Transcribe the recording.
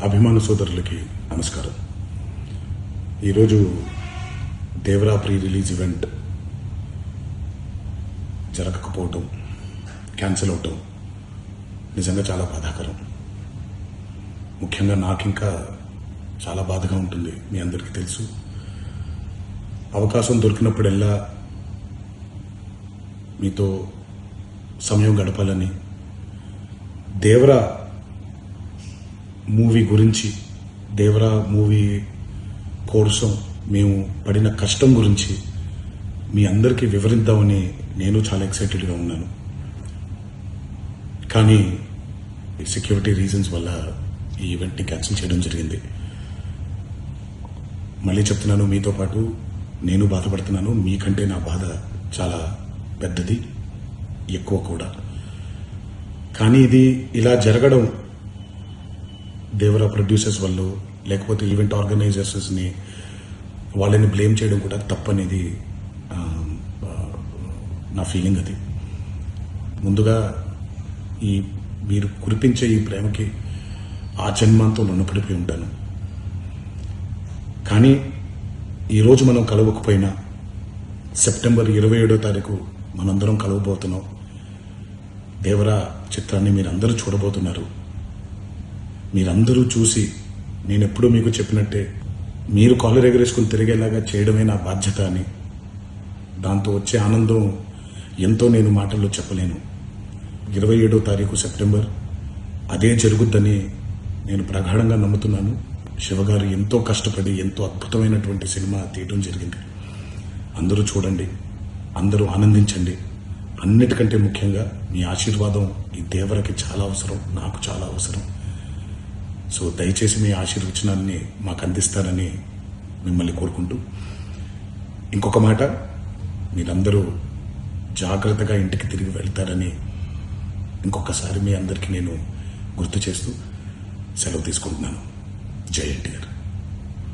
అభిమాన సోదరులకి నమస్కారం. ఈరోజు దేవరా ప్రీ రిలీజ్ ఈవెంట్ జరగకపోవటం, క్యాన్సిల్ అవటం నిజంగా చాలా బాధాకరం. ముఖ్యంగా నాకు ఇంకా చాలా బాధగా ఉంటుంది. మీ అందరికీ తెలుసు, అవకాశం దొరికినప్పుడల్లా మీతో సమయం గడపాలని, దేవరా మూవీ గురించి, దేవరా మూవీ కోసం మేము పడిన కష్టం గురించి మీ అందరికీ వివరిద్దామని నేను చాలా ఎక్సైటెడ్గా ఉన్నాను. కానీ సెక్యూరిటీ రీజన్స్ వల్ల ఈ ఈవెంట్ని క్యాన్సిల్ చేయడం జరిగింది. మళ్ళీ చెప్తున్నాను, మీతో పాటు నేను బాధపడుతున్నాను. మీకంటే నా బాధ చాలా పెద్దది, ఎక్కువ కూడా. కానీ ఇది ఇలా జరగడం దేవరా ప్రొడ్యూసర్స్ వల్ల, లేకపోతే ఈవెంట్ ఆర్గనైజర్స్ని వాళ్ళని బ్లేమ్ చేయడం కూడా తప్పనేది నా ఫీలింగ్. అది ముందుగా ఈ మీరు కురిపించే ఈ ప్రేమకి ఆ జన్మంతో రుణపడిపోయి ఉంటాను. కానీ ఈరోజు మనం కలవకపోయినా సెప్టెంబర్ 27వ తారీఖు మనందరం కలవబోతున్నాం. దేవరా చిత్రాన్ని మీరందరూ చూడబోతున్నారు. మీరందరూ చూసి, నేను ఎప్పుడూ మీకు చెప్పినట్టే, మీరు కాలర్ ఎగరేసుకుని తిరిగేలాగా చేయడమే నా బాధ్యత అని, దాంతో వచ్చే ఆనందం ఎంతో నేను మాటల్లో చెప్పలేను. 27వ తారీఖు సెప్టెంబర్ అదే జరుగుద్దని నేను ప్రగాఢంగా నమ్ముతున్నాను. శివగారు ఎంతో కష్టపడి ఎంతో అద్భుతమైనటువంటి సినిమా తీయడం జరిగింది. అందరూ చూడండి, అందరూ ఆనందించండి. అన్నిటికంటే ముఖ్యంగా మీ ఆశీర్వాదం ఈ దేవరకి చాలా అవసరం, నాకు చాలా అవసరం. సో దయచేసి మీ ఆశీర్వచనాన్ని మాకు అందిస్తారని మిమ్మల్ని కోరుకుంటూ, ఇంకొక మాట, మీరందరూ జాగ్రత్తగా ఇంటికి తిరిగి వెళ్తారని ఇంకొకసారి మీ అందరికీ నేను గుర్తు చేస్తూ సెలవు తీసుకుంటున్నాను. జై ఎన్టీఆర్.